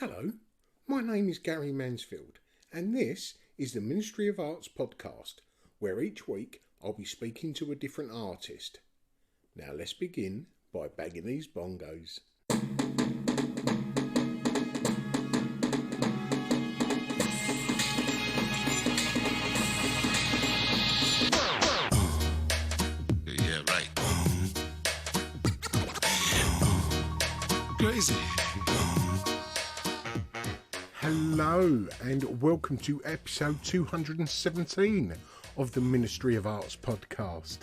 Hello, my name is Gary Mansfield, and this is the Ministry of Arts podcast, where each week I'll be speaking to a different artist. Now let's begin by bagging these bongos. Yeah, right. Crazy. Hello, and welcome to episode 217 of the Ministry of Arts podcast.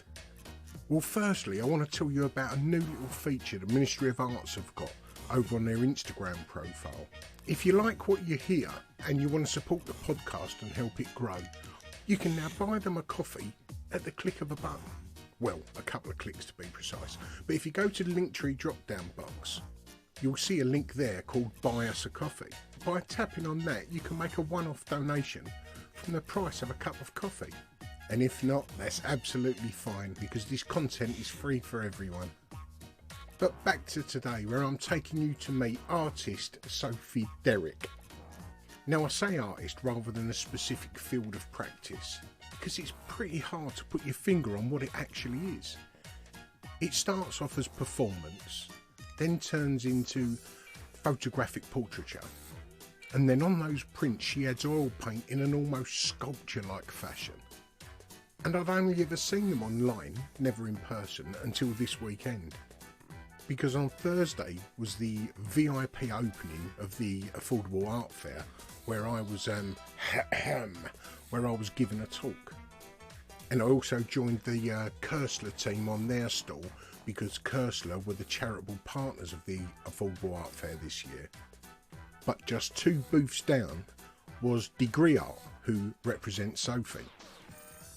Well, firstly, I want to tell you about a new little feature the Ministry of Arts have got over on their Instagram profile. If you like what you hear and you want to support the podcast and help it grow, you can now buy them a coffee at the click of a button. Well, a couple of clicks to be precise. But if you go to the Linktree drop-down box, you'll see a link there called Buy Us a Coffee. By tapping on that, you can make a one-off donation from the price of a cup of coffee. And if not, that's absolutely fine, because this content is free for everyone. But back to today, where I'm taking you to meet artist Sophie Derrick. Now, I say artist rather than a specific field of practice, because it's pretty hard to put your finger on what it actually is. It starts off as performance, then turns into photographic portraiture, and then on those prints she adds oil paint in an almost sculpture-like fashion. And I've only ever seen them online, never in person, until this weekend. Because on Thursday was the VIP opening of the Affordable Art Fair, where I was given a talk. And I also joined the Kersler team on their stall, because Kersler were the charitable partners of the Affordable Art Fair this year. But just two booths down was Degree Art, who represents Sophie.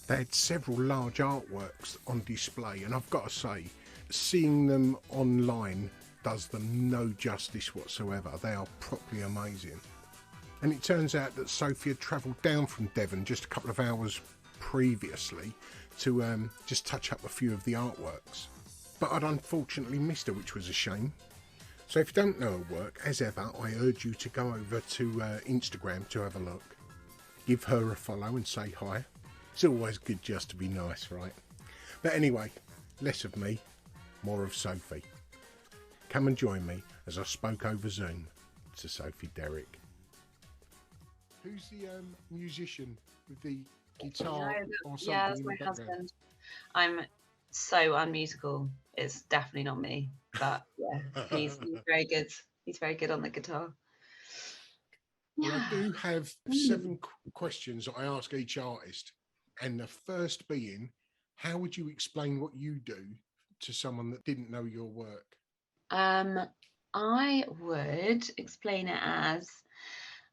They had several large artworks on display, and I've got to say, seeing them online does them no justice whatsoever. They are properly amazing. And it turns out that Sophie had travelled down from Devon just a couple of hours previously to just touch up a few of the artworks. But I'd unfortunately missed her, which was a shame. So if you don't know her work, as ever, I urge you to go over to Instagram to have a look. Give her a follow and say hi. It's always good just to be nice, right? But anyway, less of me, more of Sophie. Come and join me as I spoke over Zoom to Sophie Derrick. Who's the musician with the guitar or something Yeah, that's in my the background? husband. I'm so unmusical. It's definitely not me. But yeah, he's very good. He's very good on the guitar. Well, I Yeah. do have 7 questions that I ask each artist. And the first being, how would you explain what you do to someone that didn't know your work? I would explain it as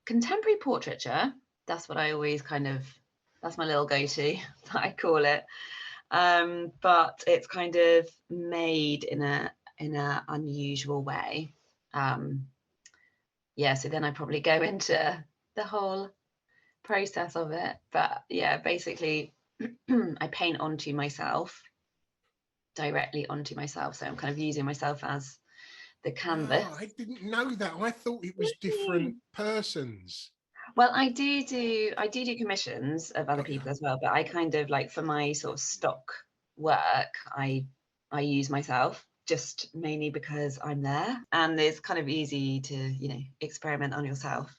contemporary portraiture. That's what I always that's my little go-to that I call it. But it's kind of made in a unusual way. So then I probably go into the whole process of it. But yeah, basically I paint onto myself, directly onto myself. So I'm kind of using myself as the canvas. I didn't know that. I thought it was different persons. Well, I do commissions of other Got ya. people as well, but I kind of like, for my sort of stock work, I use myself, just mainly because I'm there and it's kind of easy to, experiment on yourself.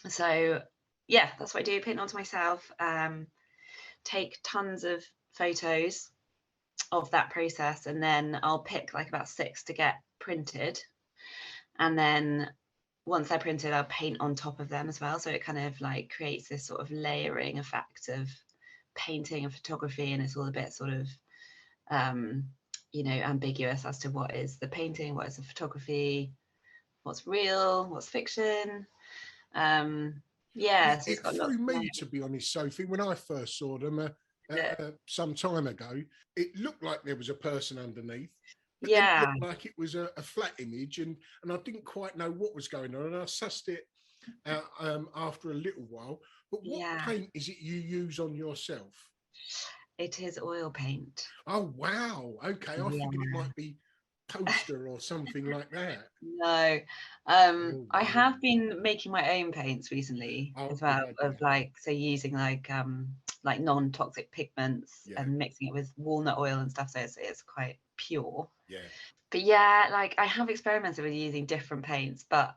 So yeah, that's what I do, paint onto myself, take tons of photos of that process, and then I'll pick like about 6 to get printed. And then once they're printed, I'll paint on top of them as well. So it kind of like creates this sort of layering effect of painting and photography. And it's all a bit sort of, ambiguous as to what is the painting, what is the photography, what's real, what's fiction. So It it's got threw lots of me, layering. to be honest, Sophie, when I first saw them some time ago. It looked like there was a person underneath. But then it looked like it was a flat image, and I didn't quite know what was going on, and I sussed it out after a little while. But what paint is it you use on yourself? It is oil paint. Oh, wow. Okay, I figured it might be poster or something like that? No. Oh, I really? have been making my own paints recently Oh, as good well, of idea. like, so using like non-toxic pigments Yeah, and mixing it with walnut oil and stuff, so it's quite pure. yeah, But yeah, like I have experimented with using different paints, but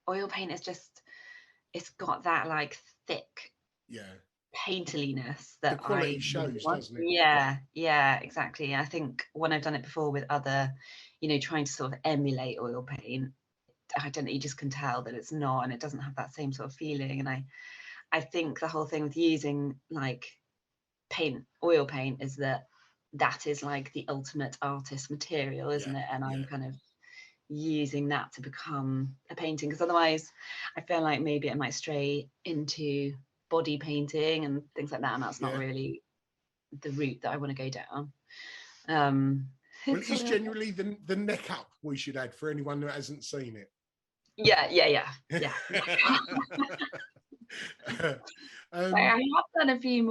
oil paint is just, it's got that like thick yeah. painterliness The that quality I really shows, want. doesn't it? Yeah, exactly. I think when I've done it before with other, trying to sort of emulate oil paint, I don't know, you just can tell that it's not, and it doesn't have that same sort of feeling. And I think the whole thing with using like oil paint is that is like the ultimate artist material, Yeah, isn't it? And I'm yeah, kind of using that to become a painting, because otherwise I feel like maybe it might stray into body painting and things like that, and that's not yeah. really the route that I want to go down. um Well, it it's a is little generally the neck up we should add for anyone that hasn't seen it. yeah. I um, have done a few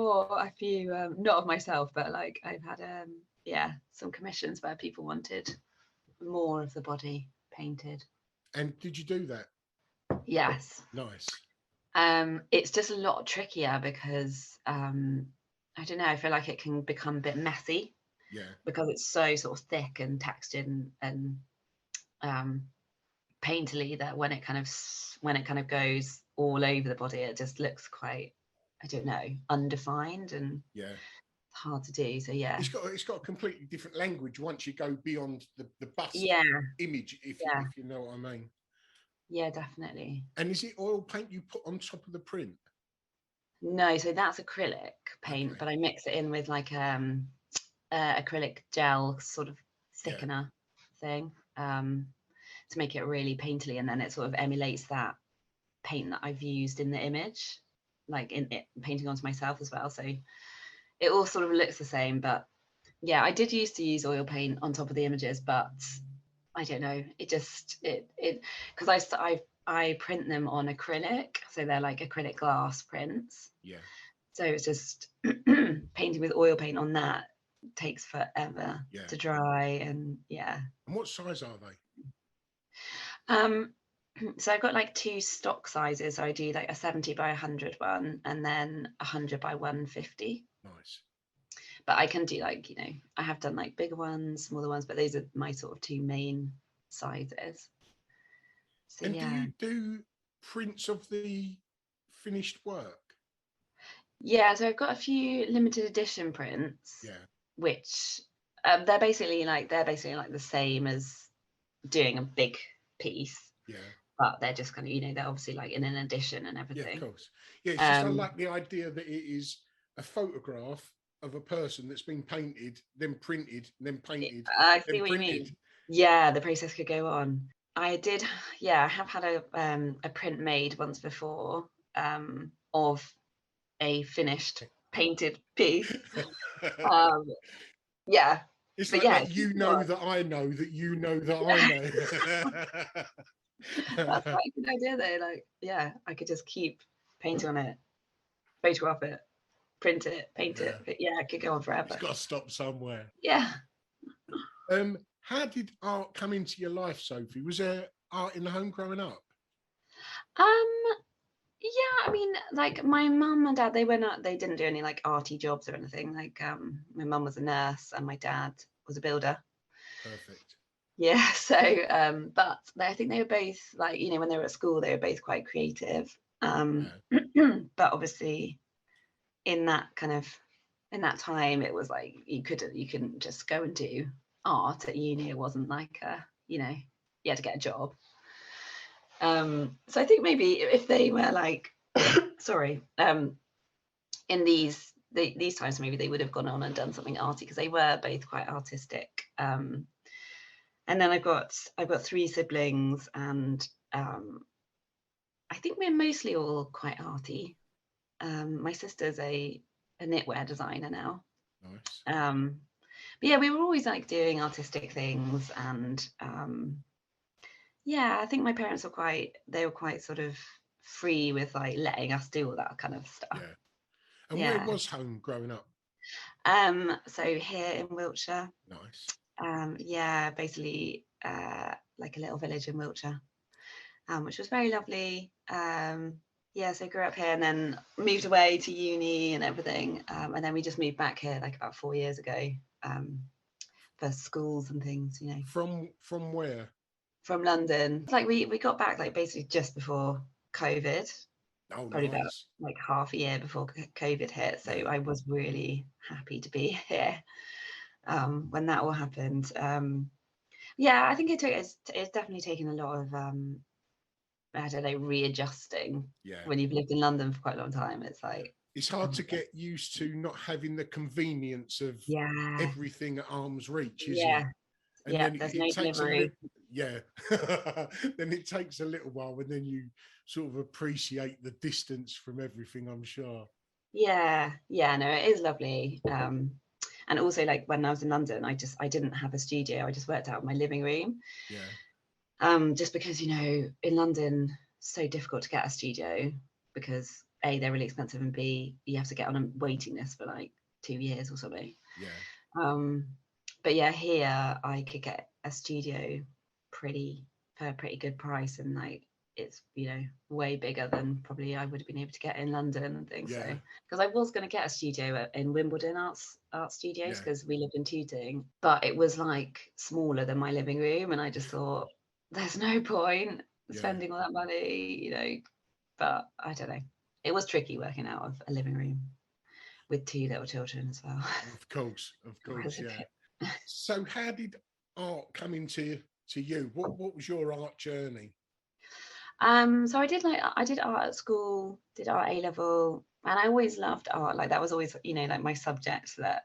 not of myself, but like I've had some commissions where people wanted more of the body painted. and did you do that? Yes. Nice. It's just a lot trickier because I don't know, I feel like it can become a bit messy Yeah, because it's so sort of thick and textured and um painterly, that when it kind of goes all over the body, it just looks quite, I don't know, undefined and yeah. hard to do. So yeah. It's got a completely different language once you go beyond the bust Yeah, image, yeah, if you know what I mean. yeah, definitely. And is it oil paint you put on top of the print? No, so that's acrylic paint, Okay. but I mix it in with like acrylic gel sort of Yeah, thickener thing, to make it really painterly, and then it sort of emulates that paint that I've used in the image, like in it painting onto myself as well. So it all sort of looks the same. But yeah, I did used to use oil paint on top of the images, but I don't know, it just it because I print them on acrylic, so they're like acrylic glass prints. yeah, So it's just painting with oil paint on that takes forever yeah. to dry, and yeah. And what size are they? Um, so I've got like two stock sizes. So I do like a 70 by 100 one, and then 100 by 150. Nice. But I can do like, I have done like bigger ones, smaller ones, but those are my sort of two main sizes. So And do yeah. you do prints of the finished work? Yeah, so I've got a few limited edition prints, Yeah, which they're basically like the same as doing a big piece, yeah, but they're just kind of, they're obviously like in an edition and yeah, of everything. course. Yeah, it's just I Um, like the idea that it is a photograph of a person that's been painted, then printed, then painted, I then see what you printed. mean. Yeah, the process could go on. I did, yeah, I have had a print made once before, of a finished painted piece. Um, yeah, It's but like yeah, that. it could You go know on. that I know that you know that I Yeah, that's know. quite a good idea though. Like, yeah, I could just keep painting on it, photograph it, print it, paint Yeah, it. But yeah, it could go on it's forever. got to stop somewhere. Yeah. How did art come into your life, Sophie? Was there art in the home growing up? Um, yeah, I mean, like my mum and dad, they didn't do any like arty jobs or anything. Like, my mum was a nurse and my dad was a builder. Perfect. Yeah, so but I think they were both like, when they were at school, they were both quite creative. Yeah, But obviously in that time, it was like you couldn't just go and do art at uni. It wasn't like you had to get a job. So I think maybe if they were like, sorry, in these times, maybe they would have gone on and done something arty, because they were both quite artistic. And then I've got three siblings, and I think we're mostly all quite arty. My sister's a knitwear designer now. nice. But yeah, we were always like doing artistic things, and yeah, I think my parents were quite sort of free with like letting us do all that kind of stuff. Yeah. And where Yeah. was home growing up? So here in Wiltshire, Nice. yeah, basically like a little village in Wiltshire, which was very lovely. Yeah, so grew up here and then moved away to uni and everything. And then we just moved back here like about 4 years ago, for schools and things, you know. From where? From London. Like we got back like basically just before COVID, Oh, probably about nice. like half a year before COVID hit. So I was really happy to be here when that all happened. Yeah, I think it's definitely taken a lot of I don't know, readjusting. Yeah. When you've lived in London for quite a long time, it's like It's hard to get used to not having the convenience of yeah, everything at arm's reach, isn't yeah, it? And yeah. then There's it no takes a delivery. little, yeah. Then it takes a little while, and then you sort of appreciate the distance from everything, I'm sure. Yeah, yeah, no, it is lovely. And also like when I was in London, I didn't have a studio. I just worked out of my living room. Yeah. Just because, you know, in London, so difficult to get a studio because A, they're really expensive, and B, you have to get on a waiting list for like 2 years or something. Yeah. But yeah, here I could get a studio for a pretty good price, and like it's, you know, way bigger than probably I would have been able to get in London and things. Yeah. So because I was going to get a studio in Wimbledon art studios, Yeah. because we lived in Tooting, but it was like smaller than my living room, and I just thought there's no point Yeah. spending all that money, you know. But I don't know. It was tricky working out of a living room with 2 little children as well. Of course, It was a yeah. bit. So how did art come into you? What was your art journey? So I did art at school, did art A level, and I always loved art. Like that was always, you know, like my subject, that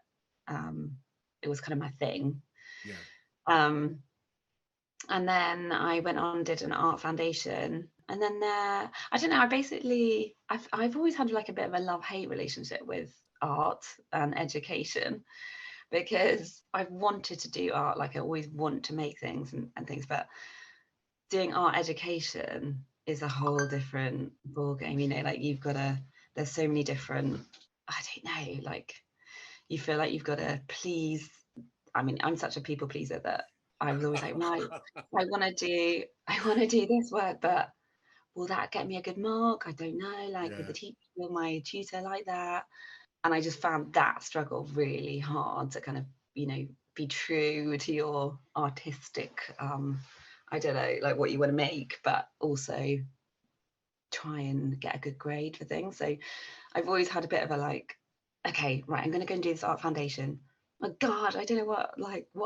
it was kind of my thing. Yeah. And then I went on and did an art foundation, and then I don't know, I've always had like a bit of a love-hate relationship with art and education, because I've wanted to do art, like I always want to make things and things, but doing art education is a whole different ball game, you know. Like there's so many different, I don't know, like you feel like you've got to please. I mean, I'm such a people pleaser that I was always like, right, I want to do this work, but will that get me a good mark? I don't know. Like, Yeah. will my tutor like that? And I just found that struggle really hard to kind of, you know, be true to your artistic, I don't know, like what you want to make, but also try and get a good grade for things. So I've always had a bit of a like, okay, right, I'm going to go and do this art foundation. My God, I don't know what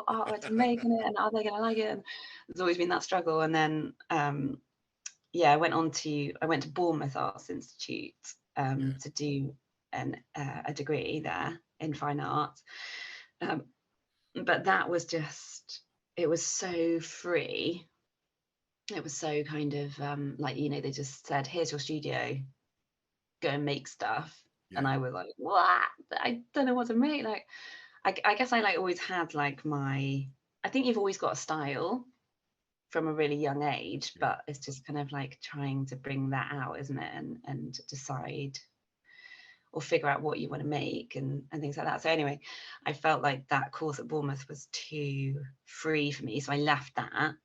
artwork to make in it, and are they going to like it? And there's always been that struggle. And then, yeah, I went to Bournemouth Arts Institute to do a degree there in fine art. But that was just, it was so free. It was so kind of like, you know, they just said, here's your studio, go and make stuff. Yeah. And I was like, what? I don't know what to make. Like, I guess I like always had like I think you've always got a style from a really young age, Yeah. but it's just kind of like trying to bring that out, isn't it? And decide or figure out what you want to make and things like that. So anyway, I felt like that course at Bournemouth was too free for me. So I left that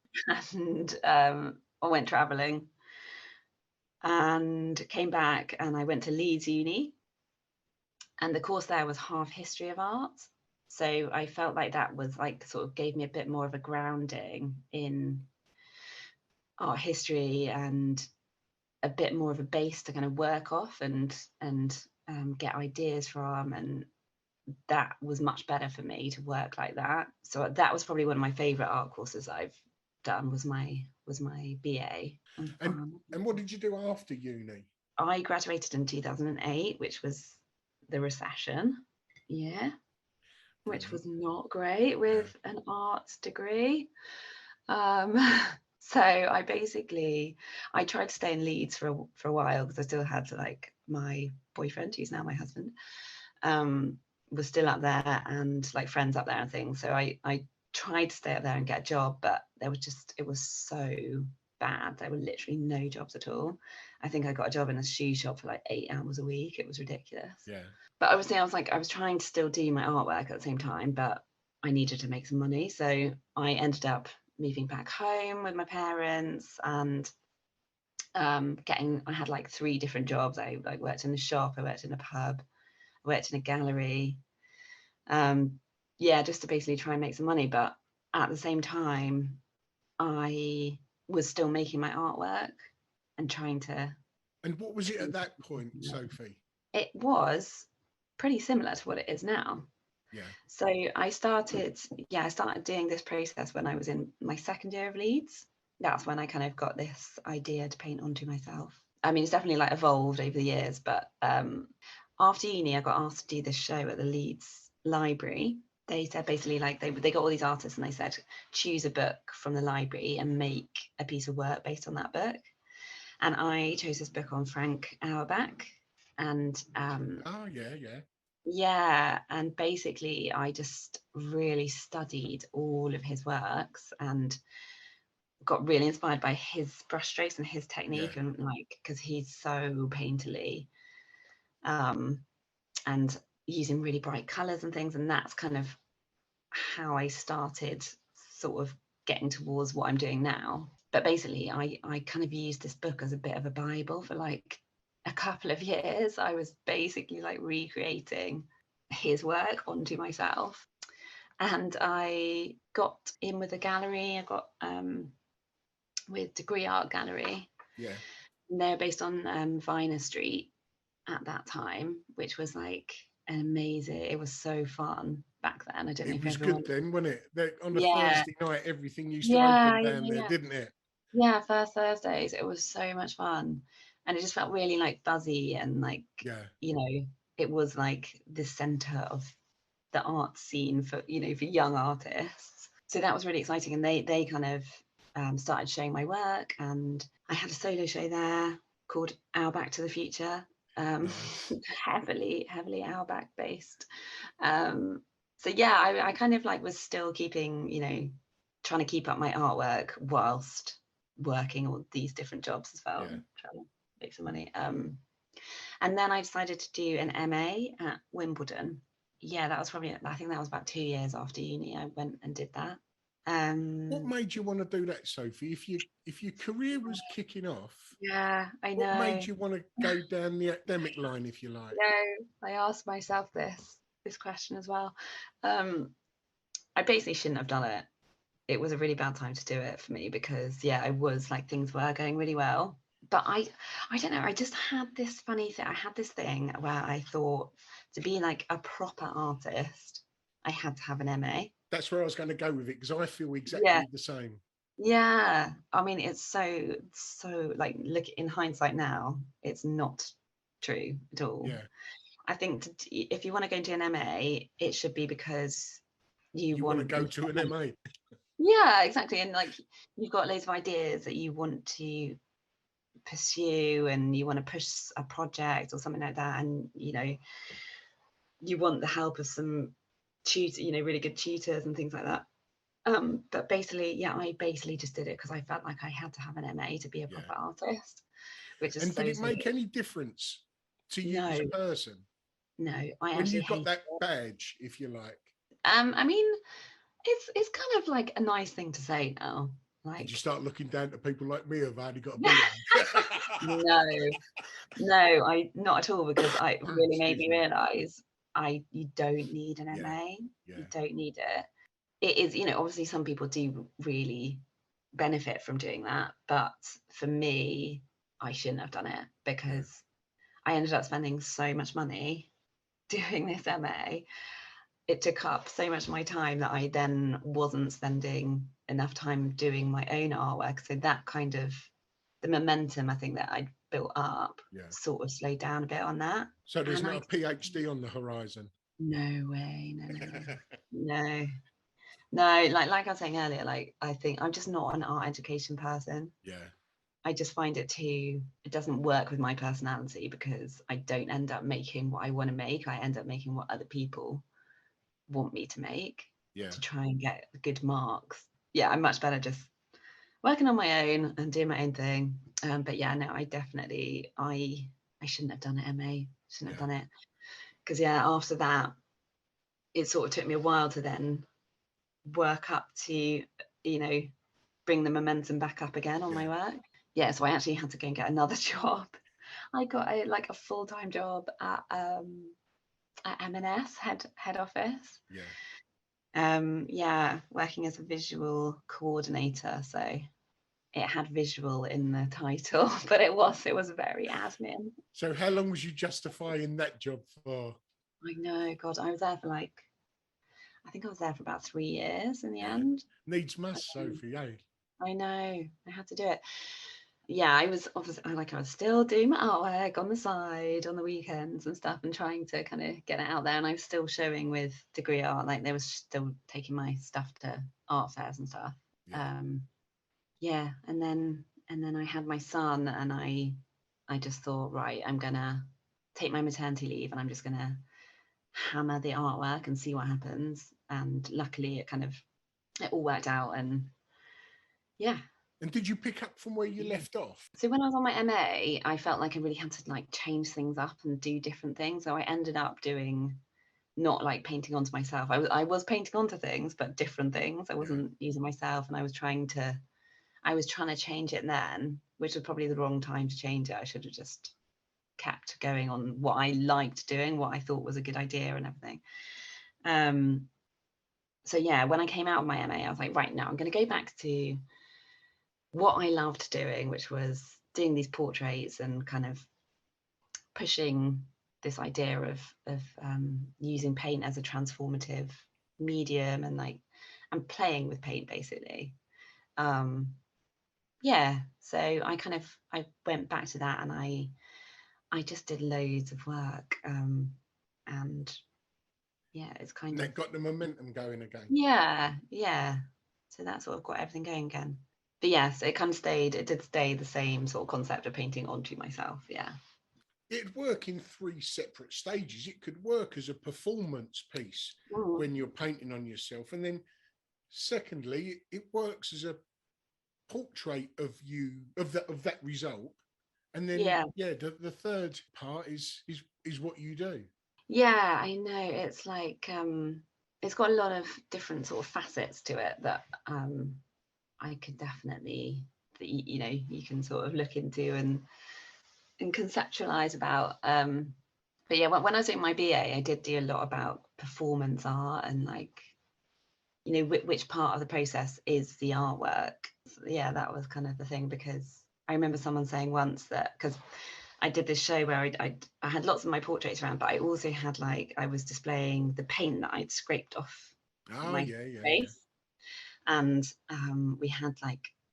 and I went traveling and came back, and I went to Leeds Uni. And the course there was half history of art. So I felt like that was like sort of gave me a bit more of a grounding in art history, and a bit more of a base to kind of work off and get ideas from. And that was much better for me to work like that. So that was probably one of my favorite art courses I've done, was my BA. And what did you do after uni? I graduated in 2008, which was the recession year, which was not great with an arts degree. So I tried to stay in Leeds for a while, because I still had like my boyfriend, who's now my husband, was still up there, and like friends up there and things. So I tried to stay up there and get a job, but it was so bad. There were literally no jobs at all. I think I got a job in a shoe shop for like 8 hours a week. It was ridiculous. Yeah. But I was trying to still do my artwork at the same time, but I needed to make some money. So I ended up moving back home with my parents, and I had like 3 different jobs. I like worked in a shop, I worked in a pub, I worked in a gallery, just to basically try and make some money. But at the same time, I was still making my artwork and trying to. And what was it at that point, Sophie? It was pretty similar to what it is now. Yeah. So I started doing this process when I was in my 2nd year of Leeds. That's when I kind of got this idea to paint onto myself. I mean, it's definitely like evolved over the years, but after uni, I got asked to do this show at the Leeds Library. They said basically like they got all these artists and they said, choose a book from the library and make a piece of work based on that book. And I chose this book on Frank Auerbach. And and basically I just really studied all of his works and got really inspired by his brushstrokes and his technique, and like, because he's so painterly, and using really bright colors and things. And that's kind of how I started sort of getting towards what I'm doing now. But basically I kind of used this book as a bit of a Bible for like a couple of years. I was basically like recreating his work onto myself. And I got in with a gallery. I got with Degree Art Gallery. Yeah. And they're based on Viner Street at that time, which was like amazing. It was so fun back then. I don't know if everyone... It was good then, wasn't it? On the Thursday night, everything used to open down there, didn't it? Yeah, first Thursdays. It was so much fun. And it just felt really like buzzy and like, you know, it was like the center of the art scene for, you know, for young artists. So that was really exciting. And they kind of started showing my work, and I had a solo show there called Our Back to the Future. Nice. heavily Auerbach based. So yeah, I kind of like was still keeping, you know, trying to keep up my artwork whilst working all these different jobs as well, trying to make some money. And then I decided to do an MA at Wimbledon. Yeah, that was probably, I think that was about 2 years after uni. I went and did that. What made you want to do that, Sophie? If your career was kicking off, yeah, I know. What made you want to go down the academic line, if you like? No, I asked myself this question as well. I basically shouldn't have done it. It was a really bad time to do it for me because I was like, things were going really well, but I don't know. I just had this funny thing. I had this thing where I thought to be like a proper artist, I had to have an MA. That's where I was going to go with it, because I feel exactly the same. Yeah, I mean, it's so like, look, in hindsight now, it's not true at all. Yeah, I think if you want to go into an MA, it should be because you want to go to an MA. Yeah, exactly. And like, you've got loads of ideas that you want to pursue, and you want to push a project or something like that, and you know, you want the help of some tutors, you know, really good tutors and things like that. But basically, I basically just did it because I felt like I had to have an MA to be a proper artist. Which is did it make any difference to you as a person? No, when you got that badge, if you like. I mean, it's kind of like a nice thing to say now. Like, did you start looking down to people like me who've only got a B? No, I not at all, because I really made me realise you don't need an MA. You don't need it. It is, you know, obviously some people do really benefit from doing that, but for me, I shouldn't have done it because I ended up spending so much money doing this MA. It took up so much of my time that I then wasn't spending enough time doing my own artwork. So that kind of, the momentum I think that I'd built up sort of slowed down a bit on that. So there's not a PhD on the horizon? No way, no. No, like I was saying earlier, like, I think I'm just not an art education person. Yeah. I just find it doesn't work with my personality, because I don't end up making what I want to make. I end up making what other people want me to make to try and get good marks. Yeah, I'm much better just working on my own and doing my own thing. But yeah, no, I definitely, I shouldn't have done it, MA. Shouldn't have done it. Because after that, it sort of took me a while to then work up to, you know, bring the momentum back up again on my work. Yeah, so I actually had to go and get another job. I got a full-time job at M&S head office. Working as a visual coordinator. So it had visual in the title, but it was very admin. So how long was you justifying that job for? I know, God, I was there for I think I was there for about 3 years in the end. Needs must, Sophie, eh? I know, I had to do it. Yeah, I was obviously I was still doing my artwork on the side on the weekends and stuff, and trying to kind of get it out there. And I was still showing with Degree Art, like they were still taking my stuff to art fairs and stuff. And then I had my son, and I just thought, right, I'm gonna take my maternity leave, and I'm just gonna hammer the artwork and see what happens. And luckily, it all worked out, and yeah. And did you pick up from where you left off? So when I was on my MA, I felt like I really had to change things up and do different things. So I ended up doing not painting onto myself. I was painting onto things, but different things. I wasn't using myself, and I was trying to change it then, which was probably the wrong time to change it. I should have just kept going on what I liked doing, what I thought was a good idea and everything. So yeah, when I came out of my MA, I was like, right, now I'm going to go back to what I loved doing, which was doing these portraits and kind of pushing this idea of using paint as a transformative medium, and playing with paint basically. So I went back to that, and I just did loads of work, and it's kind of that got the momentum going again. So that sort of got everything going again. But yes, it did stay the same sort of concept of painting onto myself. It'd work in 3 separate stages. It could work as a performance piece when you're painting on yourself, and then secondly, it works as a portrait of you, of that result, and then the third part is what you do. I know, it's it's got a lot of different sort of facets to it that I could definitely, you can sort of look into and conceptualize about. But yeah, when I was doing my BA, I did do a lot about performance art and which part of the process is the artwork. So, yeah, that was kind of the thing, because I remember someone saying once that, because I did this show where I had lots of my portraits around, but I also had I was displaying the paint that I'd scraped off my face. And we had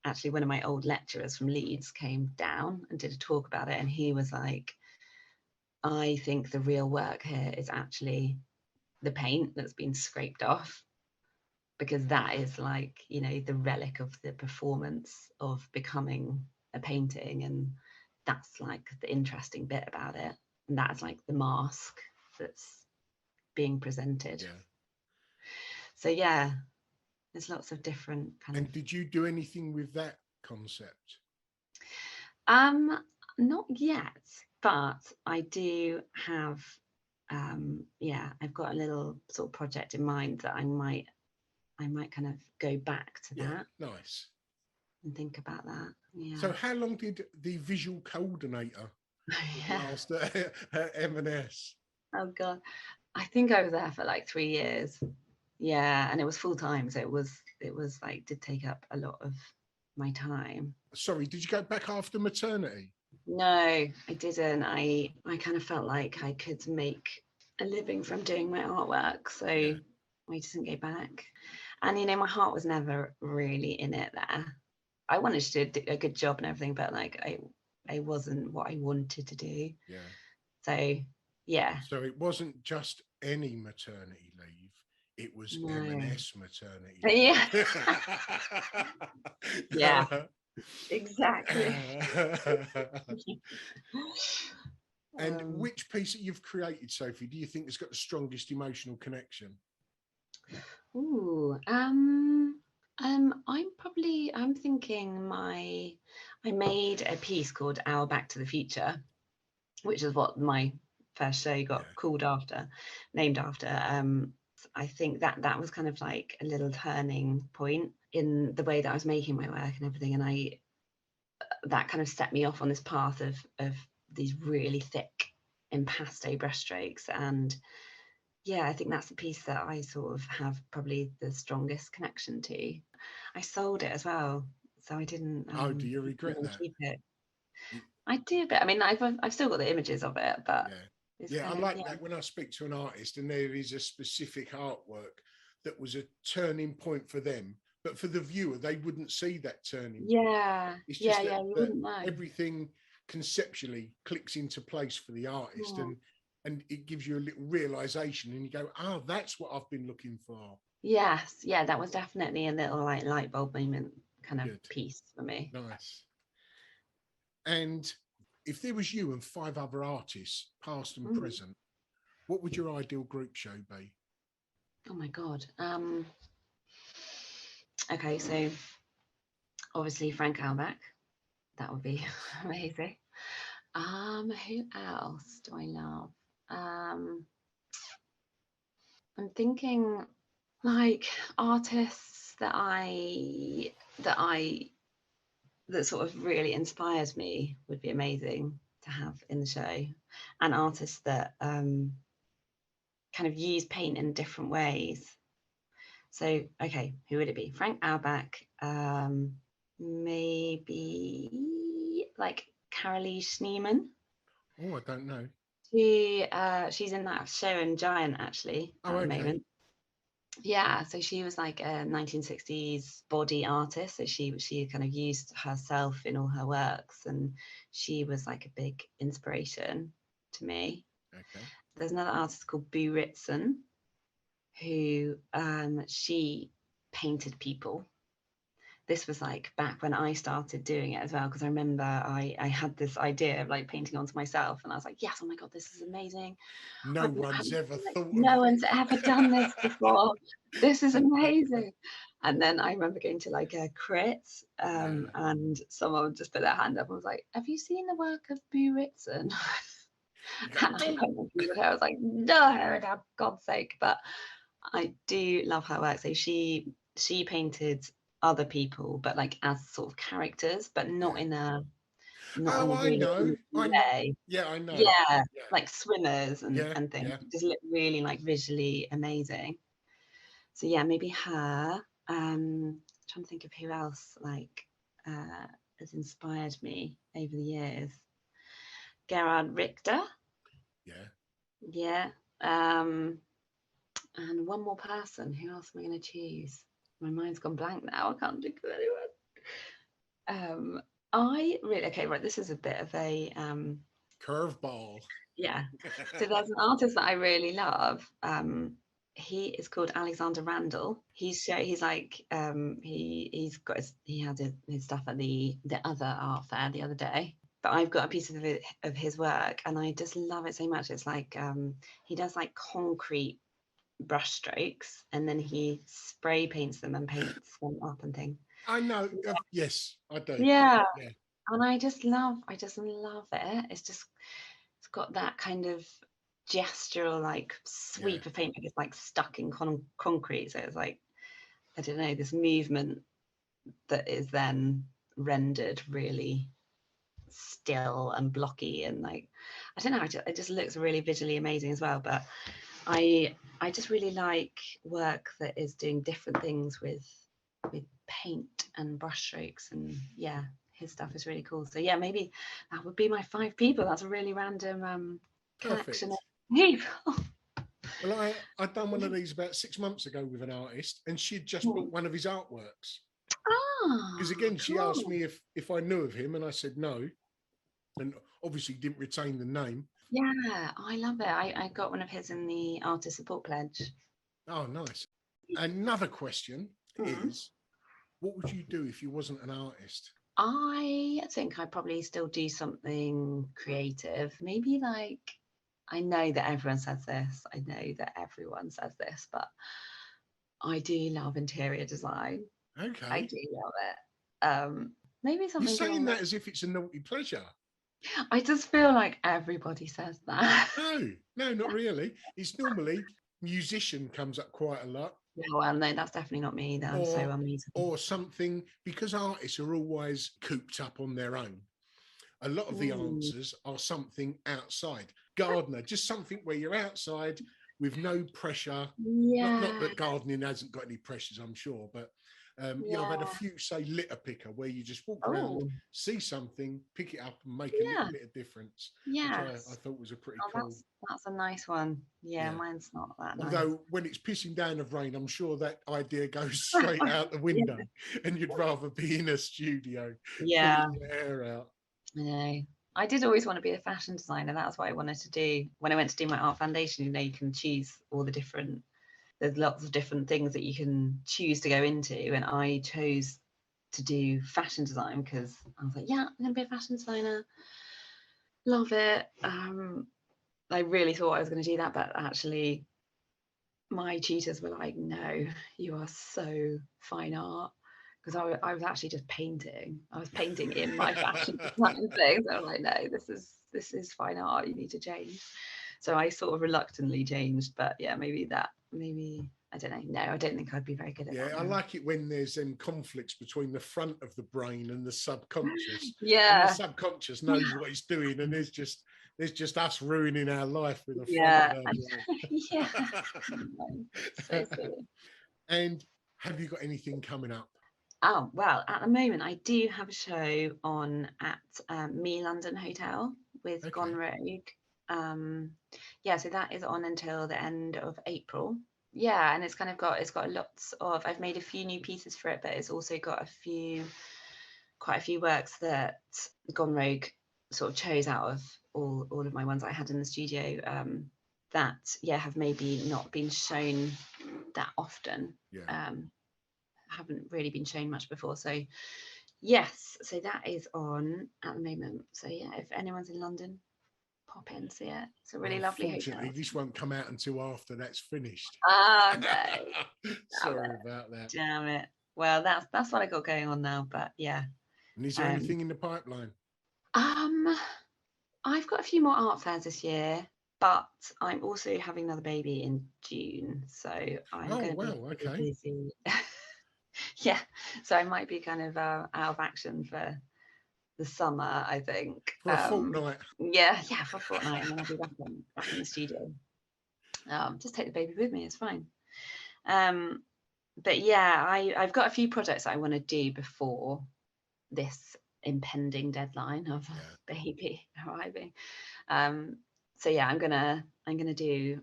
actually one of my old lecturers from Leeds came down and did a talk about it, and he was like, I think the real work here is actually the paint that's been scraped off, because that is the relic of the performance of becoming a painting, and that's the interesting bit about it, and that's the mask that's being presented. So yeah, there's lots of different And did you do anything with that concept? Not yet, but I do have I've got a little sort of project in mind that I might kind of go back to that. Nice. And think about that. So how long did the visual coordinator last at M&S? Oh God, I think I was there for 3 years. And it was full time, so it was did take up a lot of my time. Sorry, did you go back after maternity? No, I didn't. I kind of felt like I could make a living from doing my artwork, so I just didn't go back. And my heart was never really in it there. I wanted to do a good job and everything, but I wasn't what I wanted to do. So So it wasn't just any maternity leave, it was M&S maternity leave. Exactly. And which piece that you've created, Sophie, do you think has got the strongest emotional connection? I'm thinking I made a piece called Our Back to the Future, which is what my first show got named after. I think that was kind of a little turning point in the way that I was making my work and everything, and that kind of set me off on this path of these really thick impasto brushstrokes. And yeah, I think that's the piece that I sort of have probably the strongest connection to. I sold it as well, so I didn't Do you regret that? keep it. I do, but I mean, I've still got the images of it, but I like that when I speak to an artist and there is a specific artwork that was a turning point for them, but for the viewer, they wouldn't see that turning point. It's just that, you wouldn't know. Everything conceptually clicks into place for the artist, and it gives you a little realization, and you go, oh, that's what I've been looking for. Yes, that was definitely a little like light bulb moment kind of piece for me. Nice. And if there was you and 5 other artists, past and present, what would your ideal group show be? Oh my God. Okay, so obviously Frank Albeck. That would be amazing. Who else do I love? I'm thinking like artists that sort of really inspires me would be amazing to have in the show, and artists that kind of use paint in different ways. So, okay, who would it be? Frank Albeck, maybe like Carolee Schneemann. Oh, I don't know. She's in that show in Giant actually at the moment. Yeah, so she was like a 1960s body artist. So she kind of used herself in all her works, and she was like a big inspiration to me. Okay. There's another artist called Boo Ritson, who she painted people. This was like back when I started doing it as well, because I remember I had this idea of like painting onto myself, and I was like, yes, oh my God, this is amazing. No one's ever thought no one's ever done this before. This is amazing. And then I remember going to like a crit, and someone just put their hand up and was like, have you seen the work of Boo Ritson? And I was like, no, for God's sake. But I do love her work. So she painted other people, but like as sort of characters, but not in a I know. way. Yeah, I know. Yeah, like swimmers and things. Yeah. Just look really like visually amazing. So yeah, maybe her. Trying to think of who else like has inspired me over the years. Gerhard Richter. Yeah. And one more person. Who else am I going to choose? My mind's gone blank now. I can't think of anyone. This is a bit of a curveball. Yeah. So there's an artist that I really love. He is called Alexander Randall. He had his stuff at the other art fair the other day. But I've got a piece of his work, and I just love it so much. It's like he does like concrete brush strokes, and then he spray paints them and paints them up and things. I know. Yes, I do. Yeah. And I just love it. It's got that kind of gestural like sweep of paint, but it's like stuck in concrete. So it's like, I don't know, this movement that is then rendered really still and blocky, and like, I don't know, it just looks really visually amazing as well. But I just really like work that is doing different things with paint and brushstrokes, and his stuff is really cool. So yeah, maybe that would be my 5 people. That's a really random collection of people. Well, I'd done one of these about 6 months ago with an artist, and she'd just bought one of his artworks. Because again, she asked me if I knew of him, and I said no, and obviously didn't retain the name. Yeah, I love it. I got one of his in the artist support pledge. Oh, nice. Another question is, what would you do if you wasn't an artist? I think I'd probably still do something creative. Maybe like, I know that everyone says this. But I do love interior design. Okay. I do love it. Maybe something. You're saying that as if it's a naughty pleasure. I just feel like everybody says that. No, not really. It's normally musician comes up quite a lot. Yeah, well, no, that's definitely not me. That I'm so Or unmeetable. or something, because artists are always cooped up on their own. A lot of the Mm. answers are something outside. Gardener, just something where you're outside with no pressure. Not Yeah, that gardening hasn't got any pressures, I'm sure, but I've had a yeah. few, say, litter picker, where you just walk around, Oh, see something, pick it up, and make a little yeah. bit of difference, which I Yes. thought was a pretty Oh, cool. that's a nice one. Yeah, Yeah. mine's not that nice. Although when it's pissing down of rain, I'm sure that idea goes straight out the Yeah. window, and you'd rather be in a studio Yeah, pulling your hair out. I know. I did always want to be a fashion designer. That's what I wanted to do. When I went to do my art foundation, you can choose all the different, there's lots of different things that you can choose to go into. And I chose to do fashion design because I was like, yeah, I'm going to be a fashion designer. Love it. I really thought I was going to do that, but actually my tutors were like, no, you are so fine art. Because I was actually just painting. I was painting in my fashion design thing. So I was like, no, this is fine art. You need to change. So I sort of reluctantly changed. But yeah, maybe I don't know. No, I don't think I'd be very good at Yeah, that I now. like it when there's conflicts between the front of the brain and the subconscious, and the Yeah. subconscious knows what it's doing, and there's just us ruining our life with the front of Yeah. our Yeah. brain. So silly. And have you got anything coming up? Oh, well, at the moment, I do have a show on at Me London Hotel with Gone Okay. Rogue. Yeah, so that is on until the end of April. Yeah, and it's got lots of, I've made a few new pieces for it, but it's also got quite a few works that Gone Rogue sort of chose out of all of my ones I had in the studio, that, yeah, have maybe not been shown that often. Yeah. Haven't really been shown much before. So yes, so that is on at the moment. So yeah, if anyone's in London, pop in, see it. It's a Well, really lovely unfortunately, hotel. this won't come out until after that's finished. Ah, no, damn Sorry it, about that. damn it. Well, that's what I got going on now. But yeah, And is there um, anything in the pipeline? um, I've got a few more art fairs this year, but I'm also having another baby in June, so I'm Oh, going to be wow. pretty Okay. busy. Yeah, so I might be kind of out of action for the summer, I think. For a fortnight. Yeah, for a fortnight, and then I'll be back in the studio. Just take the baby with me, it's fine. Um, but yeah, I've got a few projects that I want to do before this impending deadline of Yeah. baby arriving. Um, so yeah, I'm gonna do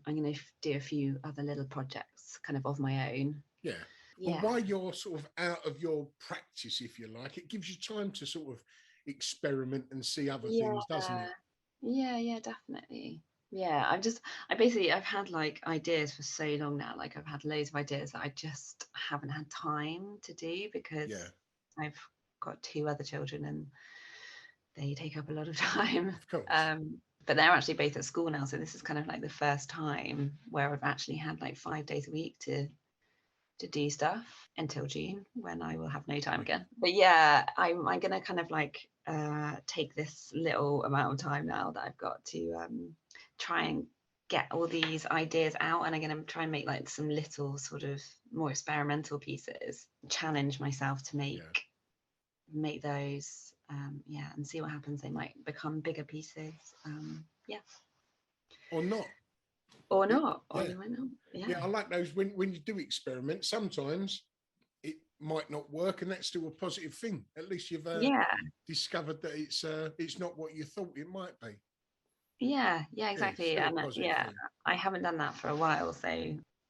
a few other little projects kind of my own. Yeah. Well, Yeah. while you're sort of out of your practice, if you like, it gives you time to sort of experiment and see other Yeah, things, doesn't it? yeah, definitely. Yeah, I've had like ideas for so long now. Like I've had loads of ideas that I just haven't had time to do because Yeah, I've got two other children and they take up a lot of time. of course. But they're actually both at school now, so this is kind of like the first time where I've actually had like 5 days a week to do stuff until June when I will have no time again. But yeah, I'm gonna kind of like take this little amount of time now that I've got to try and get all these ideas out, and I'm gonna try and make like some little sort of more experimental pieces, challenge myself to Yeah. make those, yeah, and see what happens. They might become bigger pieces, yeah, Or not. or not, or Yeah. they might not. Yeah, Yeah, I like those when you do experiment, sometimes it might not work, and that's still a positive thing. At least you've yeah. discovered that it's not what you thought it might be. Yeah, Yeah, it's exactly. still a And positive yeah, thing. I haven't done that for a while, so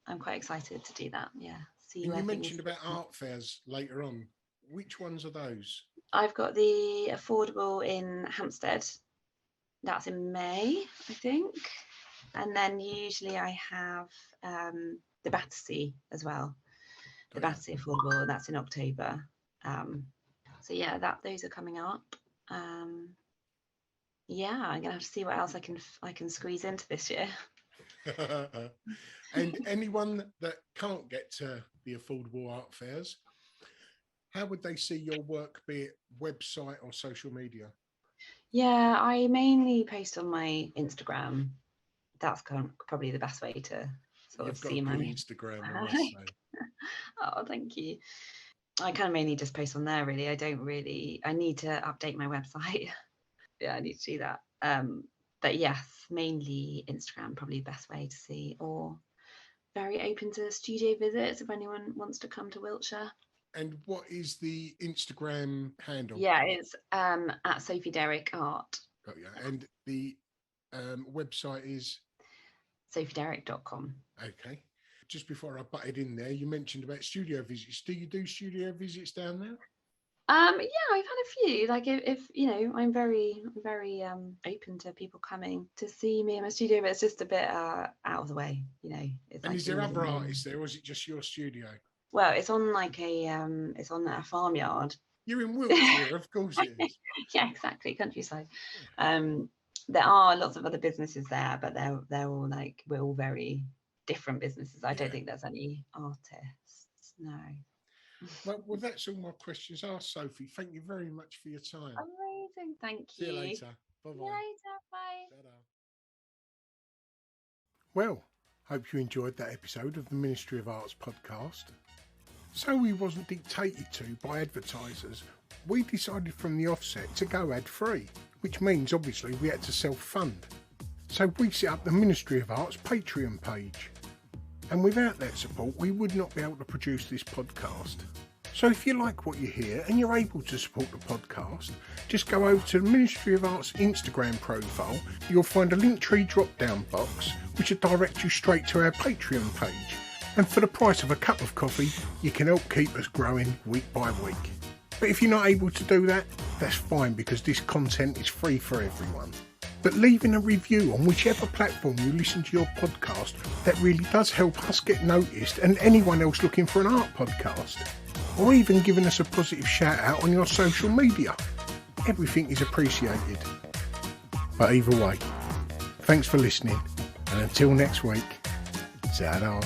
I'm quite excited to do that. Yeah, see And where you things. mentioned about art fairs later on. Which ones are those? I've got the affordable in Hampstead. That's in May, I think. And then usually I have the Battersea as well. The Got ya. Battersea affordable, that's in October. Um, so yeah, those are coming up. Um, yeah, I'm gonna have to see what else I can squeeze into this year. And anyone that can't get to the affordable art fairs, how would they see your work, be it website or social media? Yeah, I mainly post on my Instagram. That's probably the best way to sort of You've got a see good my Instagram, I must say. Oh, thank you. I kind of mainly just post on there, really. I need to update my website. Yeah, I need to do that. But yes, mainly Instagram, probably the best way to see, or very open to studio visits if anyone wants to come to Wiltshire. And what is the Instagram handle? Yeah, it's at Sophie Derrick Art. Got you. And the website is sophiederrick.com. okay. Just before I butted in there, you mentioned about studio visits. Do you do studio visits down there? Yeah, I've had a few. Like if you know, I'm very open to people coming to see me in my studio, but it's just a bit out of the way, you know. It's And like is there other artists there, or is it just your studio? Well, it's on like it's on a farmyard. You're in Wiltshire, of course it is. Yeah, exactly, countryside. There are lots of other businesses there, but they're all like, we're all very different businesses. I don't think there's any artists. No. Well, that's all my questions asked, Sophie. Thank you very much for your time. Amazing, thank you. See you later. Bye-bye. See you later, bye. Ta-da. Well, hope you enjoyed that episode of the Ministry of Arts podcast. So we wasn't dictated to by advertisers, we decided from the offset to go ad-free, which means obviously we had to self-fund. So we set up the Ministry of Arts Patreon page. And without that support, we would not be able to produce this podcast. So if you like what you hear and you're able to support the podcast, just go over to the Ministry of Arts Instagram profile. You'll find a Linktree drop-down box, which will direct you straight to our Patreon page. And for the price of a cup of coffee, you can help keep us growing week by week. But if you're not able to do that, that's fine, because this content is free for everyone. But leaving a review on whichever platform you listen to your podcast, that really does help us get noticed and anyone else looking for an art podcast. Or even giving us a positive shout out on your social media. Everything is appreciated. But either way, thanks for listening, and until next week, ta-da.